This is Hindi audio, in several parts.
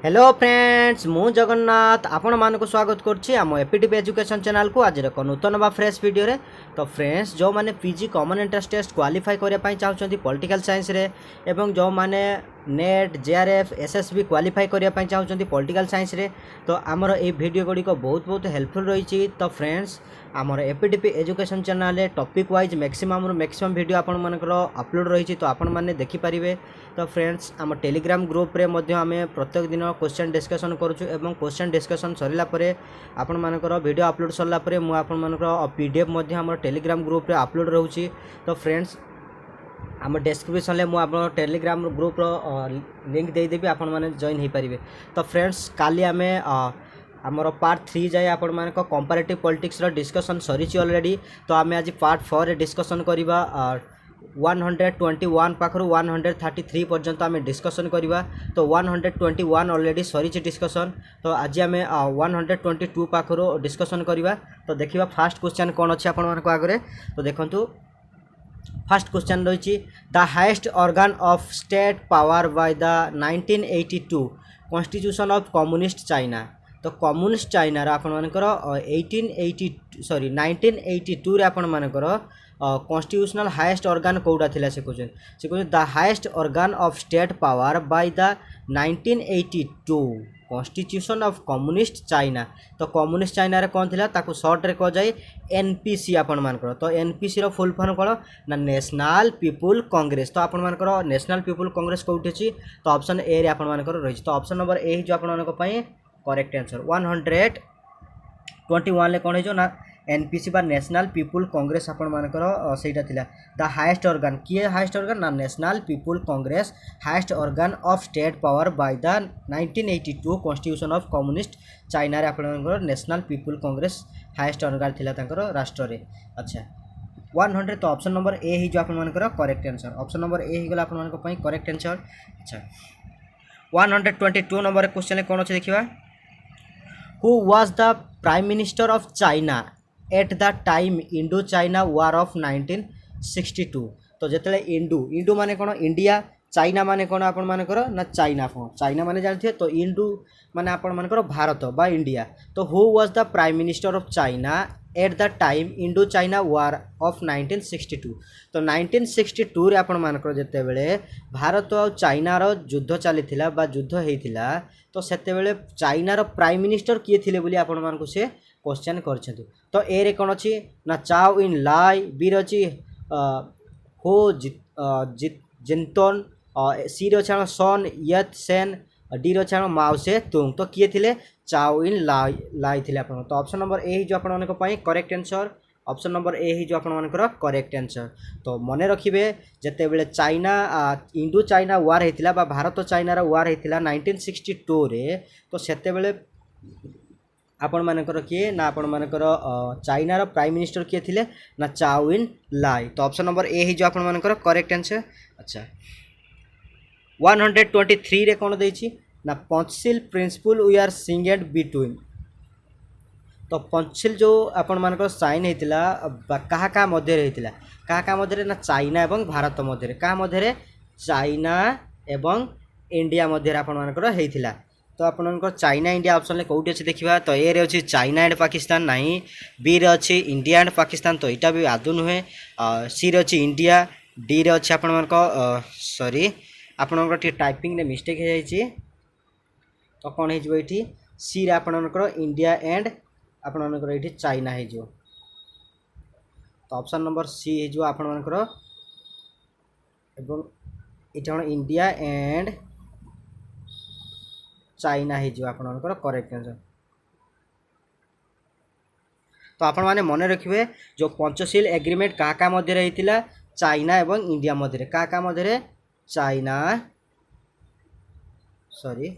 हेलो फ्रेंड्स मु जगन्नाथ आपण मानक स्वागत करछि आम एपीटीपी एजुकेशन चैनल को आज एक नूतन बा फ्रेश वीडियो रे। तो फ्रेंड्स जो माने PG common entrance test qualify करने पाई चाहछन्ती पॉलिटिकल साइंस रे एवं जो माने नेट जेआरएफ एसएसबी क्वालिफाई करने पाई चाहछन्ती पॉलिटिकल साइंस रे तो आमर ए वीडियो गुडी को बहुत हेल्पफुल रही। तो फ्रेंड्स आमर एपीटीपी एजुकेशन चैनल रे टॉपिक वाइज मैक्सिमम वीडियो आपण मानकर अपलोड रही तो आपण माने देखि परिबे। तो फ्रेंड्स आम टेलीग्राम ग्रुप रे मध्य आमे प्रत्येक दिन क्वेश्चन डिस्कशन करूछु एवं क्वेश्चन डिस्कशन सरिला परे आपण मानकर वीडियो अपलोड सरला परे मु आपण मानकर पीडीएफ मध्य हमर टेलीग्राम ग्रुप रे अपलोड रहउछि। तो फ्रेंड्स आम डिस्क्रिप्शन ले मु आपण टेलीग्राम ग्रुप रो लिंक दे देबी आपण माने जॉइन हे परिबे। तो फ्रेंड्स काली आमे आमर पार्ट 3 जाए आपण मानक कंपैरेटिव पॉलिटिक्स रो डिस्कशन सरीछि ऑलरेडी। तो आमे आज पार्ट 4 रे डिस्कशन करिबा 121 पाखरु 133 पर्यंत आमे डिस्कशन करिबा। तो 121 ऑलरेडी सरीछि डिस्कशन। तो आज आमे 122 पाखरु डिस्कशन करिबा। तो देखिबा फास्ट क्वेश्चन कोन अछि आपण मानक आगरे। तो देखंतु फर्स्ट क्वेश्चन रही the highest organ of state power by the 1982 constitution of communist China. तो कम्युनिस्ट चाइना रा आपण मानकर 1982 रे आपण मानकर कॉन्स्टिट्यूशनल हाईएस्ट ऑर्गन कोडा थिला से कहते the highest organ of state power by the 1982 constitution of communist China. तो कम्युनिस्ट चाइना रे कौन थिला ताकू शॉर्ट रे कह जाए एनपीसी आपण मानकर। तो एनपीसी रो फुल फॉर्म कोन ना नेशनल पीपुल कांग्रेस। तो आपण मानकर नेशनल पीपुल कांग्रेस कोउठी अछि। तो ऑप्शन ए रे आपण मानकर रही। तो ऑप्शन नंबर ए जो आपण मानक पई करेक्ट आंसर 121 ले कौन हो ना एनपीसी बा नेशनल पीपुल कांग्रेस आपण मानकर सेटा थिला द हाईएस्ट ऑर्गन किए हाईएस्ट ऑर्गन ना national people Congress highest organ of state power by the 1982 constitution of communist China रे आपण मानकर national people Congress highest organ थिला तांकर राष्ट्र रे। अच्छा 100 तो ऑप्शन नंबर ए ही जो आपण मानकर correct answer option number A ही गला आपण मानक पई करेक्ट आंसर। अच्छा 122 नंबर क्वेश्चन ले कोन अछि देखिबा who was the prime minister of China at the time Indo China war of 1962। तो जिते इंडू माने कौन इंडिया चाइना माने कौन आपण मानकर ना चाइना कौन चाइना माने जानते। तो इंडू माने आपण मानकर भारत बा इंडिया। तो who was the prime minister of China at the time Indo China war of 1962। तो 1962 रे आपण मानकर जेते बेले भारत और चाइना रो युद्ध चली बा युद्ध होइथिला। तो सेते बेले चाइना रो प्राइम मिनिस्टर किए थिले बोली आपण मानकु से क्वेश्चन करछथि। तो ए रे कोन अछि ना चाओ इन लाई बी रे अछि हो जिनतोन सी रे अछि सन यत सेन डी रे अछि माओ से तुंग। तो किए थिले चाओ इन लाई थिले आपण। तो ऑप्शन नंबर ए ही जो आपण मानक पई correct answer option number A ही जो आपण मानकर करेक्ट आंसर। तो मने रखिबे जते बेले चाइना इंडो चाइना वार हेतिला बा भारत चाइना रा वार हेतिला 1962 रे। तो सेते बेले आपण मानकर किए ना आपण मानकर चाइना रो प्राइम मिनिस्टर किए थिले ना चाओ इन लाई। तो ऑप्शन नंबर ए ही जो आपण मानकर करेक्ट आंसर। अच्छा 123 रे कोन देछि ना Panchsheel principle we are signed between. तो पंचशील जो आपण मानकर साइन हेतिला कहा कहा मध्य रे हेतिला कहा कहा मध्य रे ना चाइना एवं भारत मध्य रे कहा मध्य रे चाइना एवं इंडिया मध्य रे आपण मानकर हेतिला। तो आपनकर चाइना इंडिया ऑप्शन ले कोउटी अछि देखिबा। तो ए रे अछि चाइना एंड पाकिस्तान नाही बी रे अछि इंडिया एंड पाकिस्तान। तो एटा भी आदु नुहे सी रे अछि इंडिया डी रे अछि आपण मानकर सॉरी आपनकर टी टाइपिंग रे मिस्टेक हे जाई छी। तो कोन हे जबो एठी सी रे आपनकर इंडिया एंड आपण मानकर एठी चाइना हे जो। तो ऑप्शन नंबर सी हे जो आपण मानकर एवं एटा इंडिया एंड चाइना हे जो आपण मानकर करेक्ट आंसर। तो आपण माने मने रखिबे जो पंचशील एग्रीमेंट का का मध्य रे हेतिला चाइना एवं इंडिया मध्य रे का मध्य रे चाइना सॉरी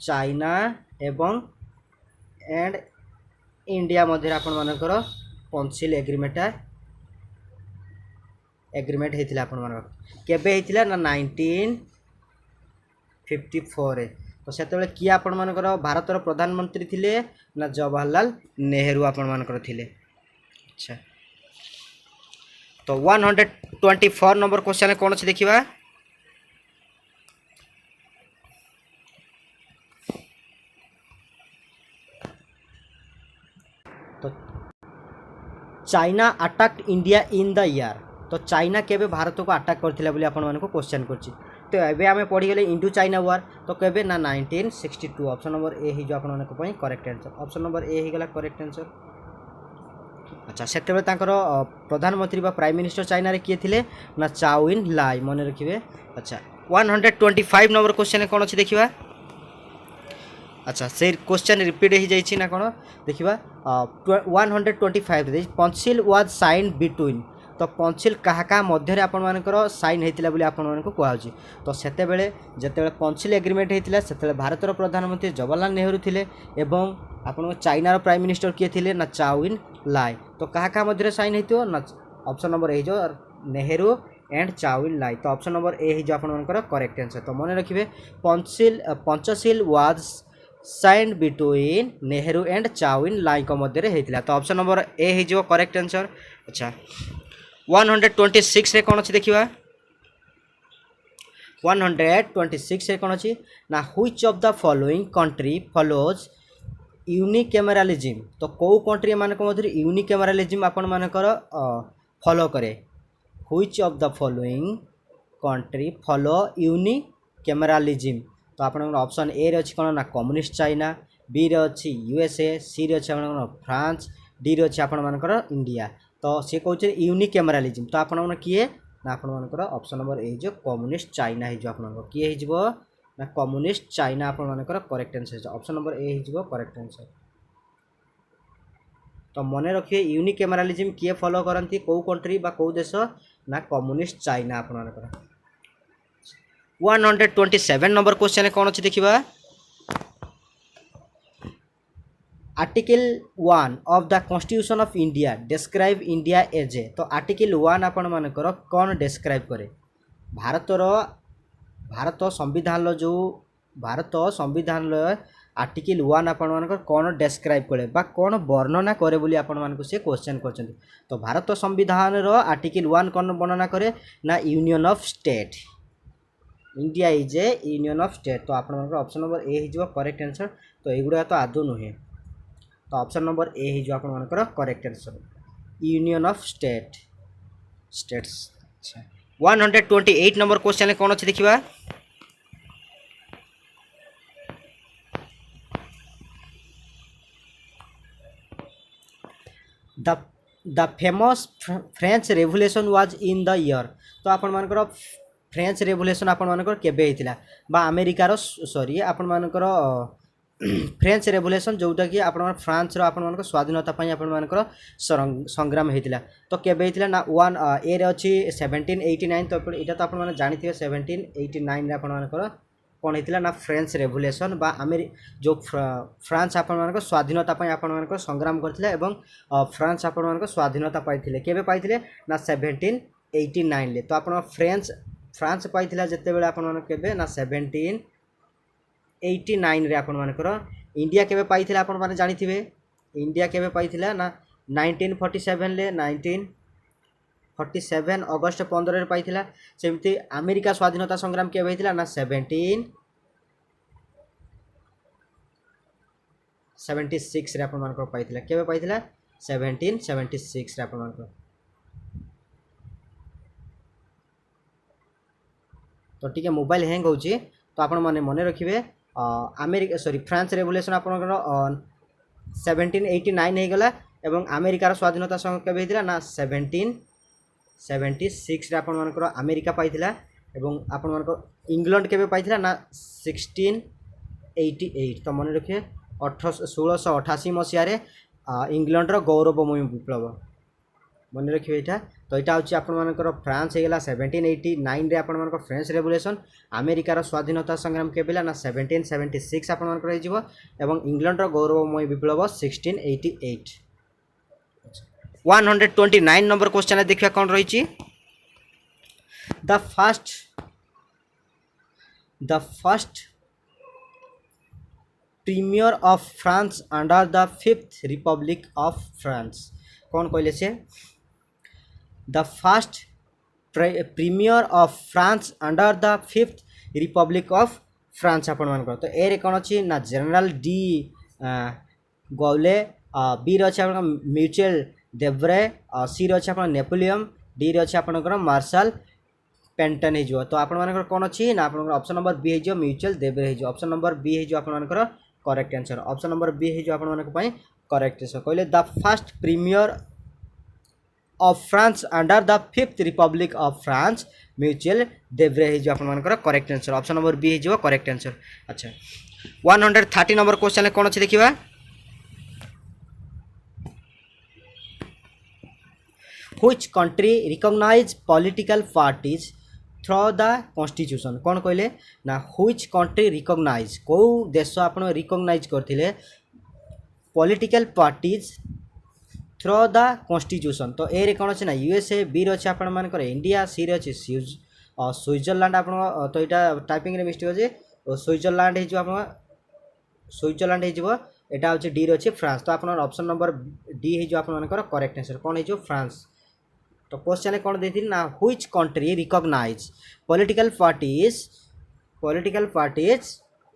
चाइना एवं एंड इंडिया मध्य आपण मानकर पंचशील एग्रीमेंट हेतिला आपण मानकर केबे हेतिला ना 1954 रे। तो सेते बेले किया आपण मानकर भारत रो प्रधानमंत्री थिले ना जवाहरलाल नेहरू आपण मानकर थिले। अच्छा तो 124 नंबर क्वेश्चन कौन अच्छे देखा China attacked India in the year तो चाइना केबे भारत को अटैक करथिला बोली आपण मानको क्वेश्चन करछि तो एबे आमे पढ़ी गेले इंडो चाइना वार तो केबे ना 1962 ऑप्शन नंबर ए ही जो आपण मानको पई correct answer option number A ही गला करेक्ट आंसर। अच्छा सेतेबे तांकर प्रधानमंत्री बा प्राइम मिनिस्टर चाइना रे किए थिले ना चाओ इन लाई मन रखिबे। अच्छा 125 नंबर क्वेश्चन कोन अछि देखिबा। अच्छा से क्वेश्चन रिपीट हो जाइए ना कौन देखा 125 पंसिल वाज साइन बिटवीन तो पंसिल क्या मध्य आपण मानकर साइन होता बोली आपण मानक कहुच्छी तो सेते जिते पंसिल एग्रीमेंट होता से भारतर प्रधानमंत्री जवाहरलाल नेहरू थे एवं आपण चाइनार प्राइम मिनिस्टर किए थे ना चाओ इन लाई तो क्या मध्य साइन हो ना ऑप्शन नंबर ए जो नेहरू एंड चाओ इन लाई तो ऑप्शन नंबर ए ही जो आपण मानकर करेक्ट आंसर। तो मन रखिए Panchsheel was sign between Nehru and Chou इन लाई को मध्य होता तो ऑप्शन नंबर ए ही जो करेक्ट आंसर। अच्छा 126 रे कौन अच्छी देखा 126 रे कौन अच्छी ना which of the following country follows unicameralism तो कौ कंट्री मानक मध्य यूनिकैमेरालिज्म आपण मानकर फॉलो करे which of the following country follow unicameralism तो आप ऑप्शन ए रे अच्छी कौन ना कम्युनिस्ट चाइना बी रे अच्छी यूएसए सी रे अच्छी फ्रांस डी रे अच्छी आपण मानकर इंडिया तो सी कहते यूनिकैमेरालिज्म तो आपण किए ना आपण मानकर ऑप्शन नंबर ए जो कम्युनिस्ट चाइना ही जो आपण किए हो ना कम्युनिस्ट चाइना आपण मानकर करेक्ट आंसर ऑप्शन नंबर ए हो करेक्ट आंसर। तो मन रखिए यूनिकैमेरालिज्म किए फॉलो करती कौ कंट्री बा कौ देश ना कम्युनिस्ट चाइना आपण मानकर। 127 नंबर क्वेश्चन कौन अच्छी देखा article 1 of the constitution of India describe India as a तो आर्टिकल 1 आपण मानकर कौन डिस्क्राइब करे भारत संविधान जो भारत संविधान आर्टिकल 1 आपण मानकर कौन डिस्क्राइब करे बा कौन वर्णना करे बोली आपण मानक से क्वेश्चन करछन तो भारत संविधान रो आर्टिकल 1 कौन वर्णना करे ना union of state India is A union of state तो आप option number A he correct answer. तो युवा तो आदौ नुहे तो ऑप्शन नंबर ए ही आप correct answer union of states. अच्छा 128 नंबर क्वेश्चन कौन अच्छी देखा the famous French revolution was in the year तो आपण मानकर फ्रेंच रेवोल्यूशन आपण मानकर केबे होइतिला बा अमेरिकार सॉरी आपण मानकर फ्रेंच रेवोल्यूशन जोटा कि आपण फ्रांस रो आपण मानकर स्वाधीनता पई आपण मानकर संग्राम होइतिला तो केबे होइतिला ना 1 ए रे अछि 1789 तो एटा तो आपण माने जानिथिबे 1789 रे आपण मानकर कोन होइतिला ना फ्रेंच रेवोल्यूशन बा जो फ्रांस आपण मानकर स्वाधीनता पई आपण मानकर संग्राम करथिले एवं फ्रांस आपण मानकर स्वाधीनता पाइथिले केबे पाइथिले ना 1789 ले तो आपण फ्रांस पाइथिला जते बेले आपण मानक केबे ना 1789 रे आपण मानकर इंडिया केबे पाइथिला आपण माने जानिथिबे इंडिया केबे पाइथिला ना 1947 ले 1947 अगस्त 15 रे पाइथिला सेमती अमेरिका स्वाधीनता संग्राम केबे होइथिला ना 1776 रे आपण मानकर पाइथिला केबे पाइथिला 1776 रे आपण मानकर। तो ठीक है मोबाइल हैंग होची तो आपण माने मन रखिबे अमेरिका सॉरी फ्रांस रेवोल्यूशन आपण 1789 हो गला एवं अमेरिकार स्वाधीनता संग्राम केबे हितला ना 1776 रे आपण मानकर अमेरिका पाइथिला एवं आपण मानकर इंग्लैंड केबे पाइथिला ना 1688 तो मन रखिए 1688 मसीह रे इंग्लैंड रो गौरवमय विप्लव मन रखिए एटा तो यहाँ हूँ आपर फ्रांस होगा 1789 रे आपण मानकर फ्रेंच रेवोल्यूशन अमेरिकार स्वाधीनता संग्राम केबेला ना 1776 आपण मानकर हो एवं इंग्लैंड गौरवमय विप्लव 1688। 129 नंबर क्वेश्चन देखिए कौन रही the first premier of France under the 5th republic of France कौन कहले से the first premier of France under the 5th republic of France आपण मानकर तो ए रे कौन अच्छी ना जनरल डी गौले बी रही म्यूचुअल देब्रे, सी रे अच्छे नेपोलियन, डी रे अच्छे आपंकर मार्शल पेंटन हो। तो आपंकर कौन अच्छी ना आप ऑप्शन नंबर बी हो म्यूचुअल देब्रे हो। ऑप्शन नंबर बी हो आपंकर correct answer. Option number B हो आप करेक्ट आंसर। कहले the first premier of France under the fifth republic of France Michel Debre हो आपंकर correct answer. Option number B हो करेक्ट आंसर। अच्छा 130 नंबर क्वेश्चन कौन अच्छे देखा। Which country recognize political parties through the constitution? कौन कहले ना which country recognize को देश आपण recognize करथिले political parties through the constitution। तो ए रे कौन अच्छे ना यूएसए, बी रे अच्छे आपण मानकर इंडिया, सी रे अच्छे स्विट्जरलैंड आपण तो यहाँ टाइपिंग रे मिस्टेक अच्छे स्विट्जरलैंड हो स्विट्जरलैंड हो एटा अच्छे डी रे अच्छे फ्रांस। तो आपन ऑप्शन नंबर डी हो आपनकर करेक्ट आंसर कौन हो फ्रांस। तो क्वेश्चन कौन देती ना which country recognise political parties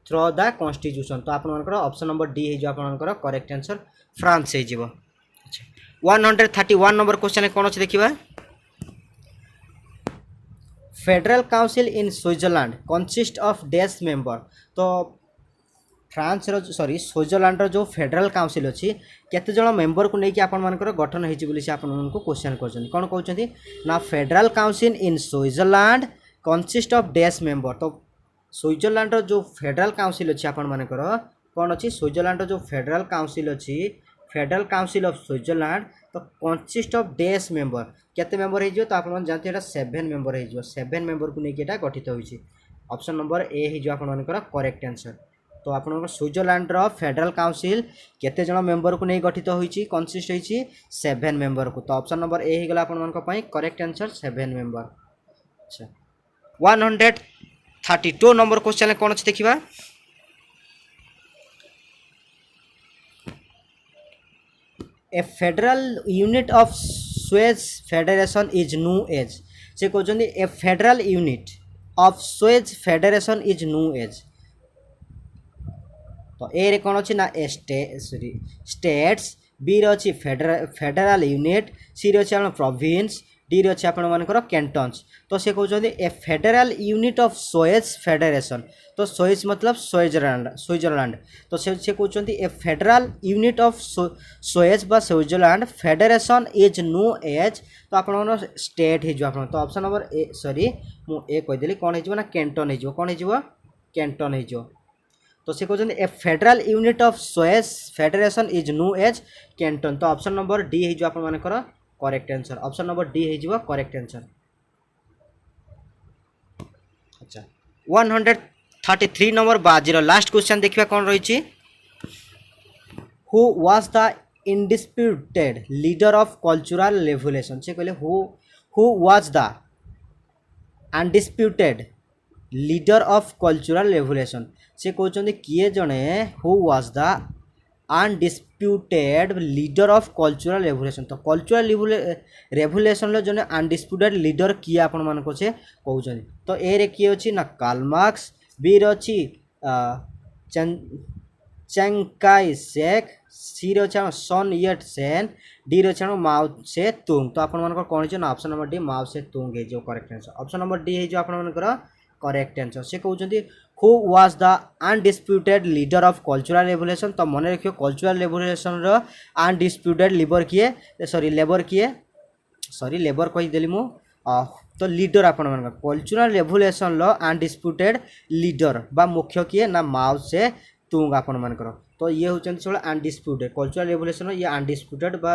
through the constitution. तो आपनकर ऑप्शन नंबर डी हो आपनकर करेक्ट आंसर फ्रांस हो। अच्छा 131 नंबर क्वेश्चन कौन अच्छे देखा। Federal council in Switzerland consist of dash member. तो फ्रांस सॉरी स्विट्जरलैंड जो फेडरल काउंसिल अच्छी केते जण मेंबर को लेकिन आपण मानकर गठन होइछि बोली से आपण मानको क्वेश्चन करछन कोन कहउछन्ती ना federal council in Switzerland consist of dash member. तो स्विट्जरलैंड जो फेडरल काउंसिल अच्छी आपण मानकर कोन अच्छी स्विट्जरलैंड जो फेडरल काउंसिल अच्छी फेडरल काउंसिल ऑफ स्विट्जरलैंड तो कंसिस्ट ऑफ डैश मेंबर केते मेंबर हे जो। तो आपण जानते एटा 7 मेंबर हे जो 7 मेंबर को लेकिन एटा गठित होइछि। ऑप्शन नंबर ए हे जो आपण मानकर करेक्ट आंसर। तो आप स्विट्जरलैंड फेडरल काउंसिल केते जण मेंबर को नहीं गठित होइछि कंसिस्ट होइछि 7 मेंबर को। तो ऑप्शन नंबर ए हिगला आपण मानक पई करेक्ट आंसर 7 मेंबर। अच्छा 132 नंबर क्वेश्चन कौन अच्छे देखा। A federal unit of Swiss federation is known as. से कहते a federal unit of Swiss federation is known as. तो ए रे कौन अच्छी ना स्टेट्स, बी रे अच्छी फेडरल यूनिट, सी रे अच्छी प्रोविंस, डी रे अच्छी आपर कैंटन्स। तो से कहते a federal unit of Swiss federation. तो स्वेज मतलब स्विट्जरलैंड। तो से कहते a federal unit of Swiss बा Switzerland federation is known as. तो आप स्टेट हो। तो ऑप्शन नंबर ए सॉरी मुझे कहीदेली कौन हो कैंटन हो कौन हो कैंटन हो। तो से कहते a federal unit of Swiss federation is known as canton. तो ऑप्शन नंबर डी हो आपनकर correct answer. Option number D हो करेक्ट आंसर। अच्छा 133 नंबर बाजीर लास्ट क्वेश्चन देखिए कौन रही। Who was the undisputed leader of cultural revolution. से कहले who was the undisputed leader of cultural revolution. से कहते किए जड़े who was the undisputed leader of cultural revolution. तो कल्चरल रेवोल्यूशन जने अनडिस्प्यूटेड लीडर किए आपण मानको से कहउछन। तो ए रे किए अछि ना कार्ल मार्क्स, बी रे अछि चिंग शेक, सी रे अछि सन येट सेन, डी रे अछि माओ से तुंग। तो आपण मानको कोन छै ना ऑप्शन नंबर डी माओ से तुंग हे जो correct answer. Option number D हे जो आपण मानकर करेक्ट आंसर। से कहउछन who was the undisputed leader of cultural revolution. तो मन रखियो कल्चरल रेवोल्यूशन रो अनडिस्प्यूटेड लीडर किए सॉरी लेबर कहीदेली मु। तो लीडर आपण मान कल्चरल रेवोल्यूशन रो अनडिस्प्यूटेड लीडर बा मुख्य किए ना माओ से तुंग आपण मानकर। तो ये होचन सब अनडिस्प्यूटेड कल्चरल रेवोल्यूशन ये अनडिस्प्यूटेड बा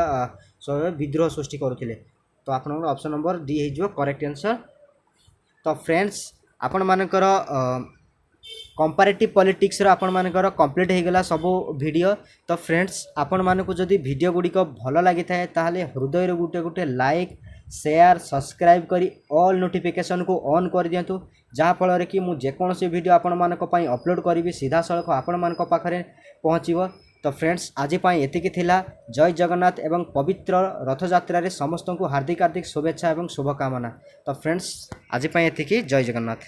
विद्रोह सृष्टि करुथिले। तो आपण ऑप्शन नंबर डी हे जो करेक्ट आंसर। तो फ्रेंड्स आपण मानकर कंपैरेटिव पॉलिटिक्स रो आपण मानकर कंप्लीट हो गला सब वीडियो। तो फ्रेंड्स आपण मानकु जदि वीडियो गुडी को भल लागि थाए ताहाले हृदय रो गुटे गुटे लाइक शेयर सब्सक्राइब करी ऑल नोटिफिकेशन को ऑन कर दियंतु जहाँ फल कि मु जेकोसी वीडियो आपण मानक पई अपलोड करी सीधा सड़क आपण मानक पाखरे पहुँचो। तो फ्रेंड्स आज एतिकी थिला। जय जगन्नाथ एवं पवित्र रथ यात्रा रे समस्त को हार्दिक हार्दिक शुभेच्छा एवं शुभकामना। तो फ्रेंड्स आज एतिकी जय जगन्नाथ।